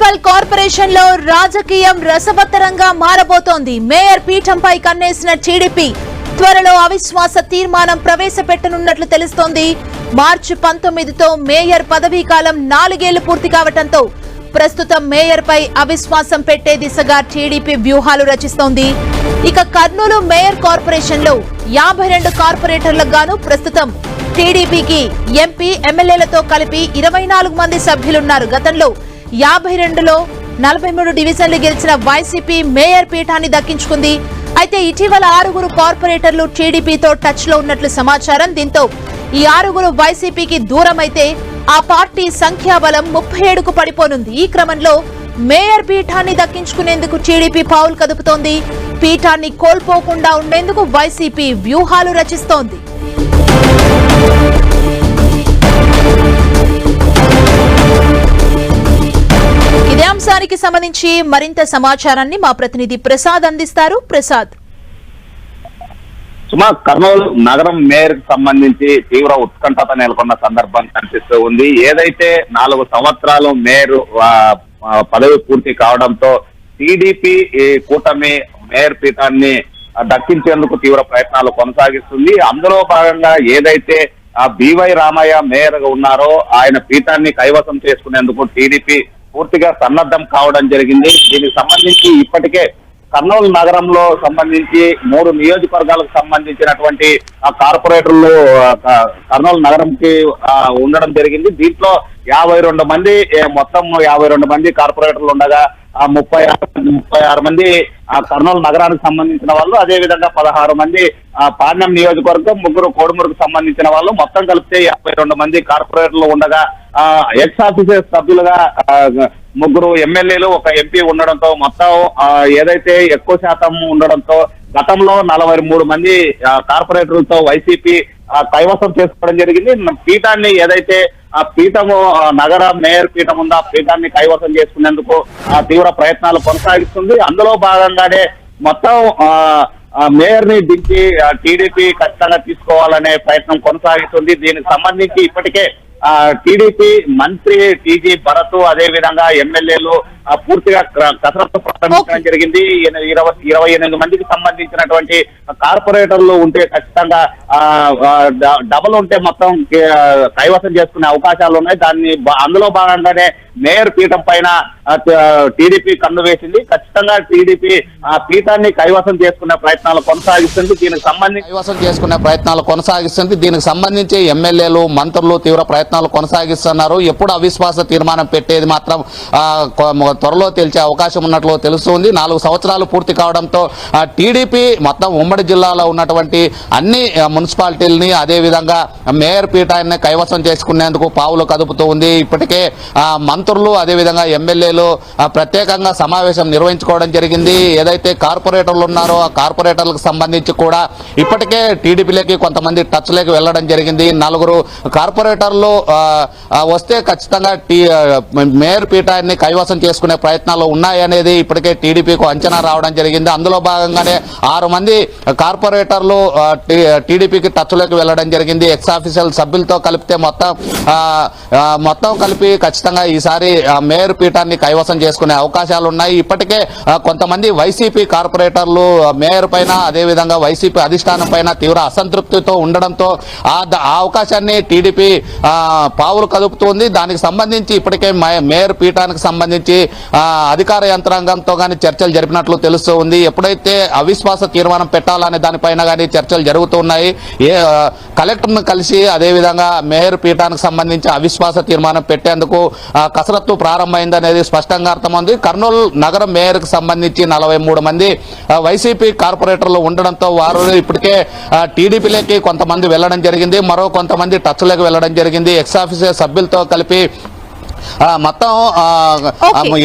Municipal corporation లో రాజకీయం రసవత్తరంగా మారబోతోంది. మేయర్ పీఠంపై కన్నేసిన టీడీపీ త్వరలో అవిశ్వాస తీర్మానం ప్రవేశపెట్టనున్నట్లు తెలుస్తోంది. మార్చి 19తో మేయర్ పదవీ కాలం 4 ఏళ్లు పూర్తి కావడంతో ప్రస్తుతం మేయర్ పై అవిశ్వాసం పెట్టే దిశగా టీడీపీ వ్యూహాలు రచిస్తోంది. ఇక కర్నూలు మేయర్ కార్పొరేషన్ లో 52 కార్పొరేటర్లకు గాను ప్రస్తుతం టీడీపీకి ఎంపీ ఎమ్మెల్యేలతో కలిపి 24 మంది సభ్యులున్నారు. గతంలో 52లో 43 డివిజన్లు గెలిచిన వైసీపీ మేయర్ పీఠాన్ని దక్కించుకుంది. అయితే ఇటీవల 6 కార్పొరేటర్లు టీడీపీతో టచ్ లో ఉన్నట్లు సమాచారం. దీంతో ఈ 6 వైసీపీకి దూరమైతే ఆ పార్టీ సంఖ్యాబలం 37కు పడిపోనుంది. ఈ క్రమంలో మేయర్ పీఠాన్ని దక్కించుకునేందుకు టీడీపీ పావులు కదుపుతోంది. పీఠాన్ని కోల్పోకుండా ఉండేందుకు వైసీపీ వ్యూహాలు రచిస్తోంది. ఇదే అంశానికి సంబంధించి మరింత సమాచారాన్ని మా ప్రతినిధి ప్రసాద్ అందిస్తారు. ప్రసాద్, సుమా, కర్నూలు నగరం మేయర్ కు సంబంధించి తీవ్ర ఉత్కంఠత నెలకొన్న సందర్భం కనిపిస్తూ ఉంది. ఏదైతే 4 సంవత్సరాలు మేయర్ పదవి పూర్తి కావడంతో టీడీపీ కూటమి మేయర్ పీఠాన్ని దక్కించేందుకు తీవ్ర ప్రయత్నాలు కొనసాగిస్తుంది. అందులో భాగంగా ఏదైతే బివై రామయ్య మేయర్ గా ఉన్నారో ఆయన పీఠాన్ని కైవసం చేసుకునేందుకు టీడీపీ పూర్తిగా సన్నద్ధం కావడం జరిగింది. దీనికి సంబంధించి ఇప్పటికే కర్నూలు నగరంలో సంబంధించి 3 నియోజకవర్గాలకు సంబంధించినటువంటి కార్పొరేటర్లు కర్నూలు నగరంకి ఉండడం జరిగింది. దీంట్లో 52 మంది, మొత్తం 52 మంది కార్పొరేటర్లు ఉండగా 36 మంది కర్నూలు నగరానికి సంబంధించిన వాళ్ళు, అదే విధంగా 16 మంది పాణ్యం నియోజకవర్గం, 3 కోడుమూరుకు సంబంధించిన వాళ్ళు, మొత్తం కలిపితే 52 మంది కార్పొరేటర్లు ఉండగా ఎక్స్ ఆఫీసర్ సభ్యులుగా 3 ఎమ్మెల్యేలు, 1 ఎంపీ ఉండడంతో మొత్తం ఏదైతే ఎక్కువ శాతం ఉండడంతో గతంలో 43 మంది కార్పొరేటర్లతో వైసీపీ కైవసం చేసుకోవడం జరిగింది. పీఠాన్ని ఏదైతే ఆ పీఠము నగర మేయర్ పీఠం ఉందో ఆ పీఠాన్ని కైవసం చేసుకునేందుకు తీవ్ర ప్రయత్నాలు కొనసాగిస్తుంది. అందులో భాగంగానే మొత్తం మేయర్ ని దించి టీడీపీ ఖచ్చితంగా తీసుకోవాలనే ప్రయత్నం కొనసాగిస్తుంది. దీనికి సంబంధించి ఇప్పటికే టీడీపీ మంత్రి టీజీ భరత్, అదే విధంగా ఎమ్మెల్యేలు పూర్తిగా కసరత్తు ప్రారంభించడం జరిగింది. 28 మందికి సంబంధించినటువంటి కార్పొరేటర్లు ఉంటే ఖచ్చితంగా డబల్ ఉంటే మొత్తం కైవసం చేసుకునే అవకాశాలు ఉన్నాయి. అందులో భాగంగానే మేయర్ పీఠం పైన టీడీపీ కన్ను వేసింది. ఖచ్చితంగా టీడీపీ పీఠాన్ని కైవసం చేసుకునే ప్రయత్నాలు కొనసాగిస్తుంది. దీనికి సంబంధించి ఎమ్మెల్యేలు, మంత్రులు తీవ్ర ప్రయత్నాలు కొనసాగిస్తున్నారు. ఎప్పుడు అవిశ్వాస తీర్మానం పెట్టేది మాత్రం త్వరలో తేల్చే అవకాశం ఉన్నట్లు తెలుస్తుంది. 4 సంవత్సరాలు పూర్తి కావడంతో టీడీపీ మొత్తం ఉమ్మడి జిల్లాలో ఉన్నటువంటి అన్ని మున్సిపాలిటీలని, అదేవిధంగా మేయర్ పీఠాన్ని కైవసం చేసుకునేందుకు పావులు కదుపుతూ ఉంది. ఇప్పటికే మంత్రులు, అదేవిధంగా ఎమ్మెల్యేలు ప్రత్యేకంగా సమావేశం నిర్వహించుకోవడం జరిగింది. ఏదైతే కార్పొరేటర్లు ఉన్నారో ఆ కార్పొరేటర్లకు సంబంధించి కూడా ఇప్పటికే టీడీపీలోకి కొంతమంది టచ్లోకి వెళ్లడం జరిగింది. 4 కార్పొరేటర్లు వస్తే ఖచ్చితంగా మేయర్ పీఠాన్ని కైవసం చేసుకునే ప్రయత్నాలు ఉన్నాయనేది ఇప్పటికే టీడీపీకు అంచనా రావడం జరిగింది. అందులో భాగంగానే 6 మంది కార్పొరేటర్లు టీడీపీకి టచ్లోకి వెళ్లడం జరిగింది. ఎక్స్ ఆఫీసర్ సభ్యులతో కలిపితే మొత్తం కలిపి ఖచ్చితంగా ఈసారి మేయర్ పీఠాన్ని కైవసం చేసుకునే అవకాశాలు ఉన్నాయి. ఇప్పటికే కొంతమంది వైసీపీ కార్పొరేటర్లు మేయర్ పైన, అదేవిధంగా వైసీపీ అధిష్టానం పైన తీవ్ర అసంతృప్తితో ఉండడంతో ఆ అవకాశాన్ని టీడీపీ పావులు కదుపుతుంది. దానికి సంబంధించి ఇప్పటికే మేయర్ పీఠానికి సంబంధించి అధికార యంత్రాంగంతో గానీ చర్చలు జరిపినట్లు తెలుస్తూ ఉంది. ఎప్పుడైతే అవిశ్వాస తీర్మానం పెట్టాలనే దానిపైన గానీ చర్చలు జరుగుతున్నాయి. కలెక్టర్ను కలిసి, అదేవిధంగా మేయర్ పీఠానికి సంబంధించి అవిశ్వాస తీర్మానం పెట్టేందుకు కసరత్తు ప్రారంభమైందనేది స్పష్టంగా అర్థమైంది. కర్నూలు నగర మేయర్ కు సంబంధించి 43 మంది వైసీపీ కార్పొరేటర్లు ఉండడంతో వారు ఇప్పటికే టీడీపీలోకి కొంతమంది వెళ్లడం జరిగింది. మరో కొంతమంది టచ్లోకి వెళ్లడం జరిగింది. ఎక్స్ ఆఫీసర్ సభ్యులతో కలిపి మొత్తం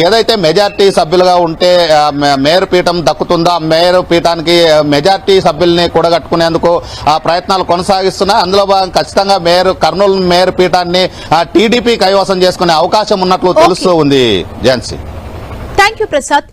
ఏదైతే మెజార్టీ సభ్యులుగా ఉంటే మేయర్ పీఠం దక్కుతుందో ఆ మేయర్ పీఠానికి మెజార్టీ సభ్యుల్ని కూడగట్టుకునేందుకు ప్రయత్నాలు కొనసాగిస్తున్నాయి. అందులో ఖచ్చితంగా కర్నూలు మేయర్ పీఠాన్ని టీడీపీ కైవసం చేసుకునే అవకాశం ఉన్నట్లు తెలుస్తూ ఉంది. ఝాన్సీ, థాంక్యూ ప్రసాద్.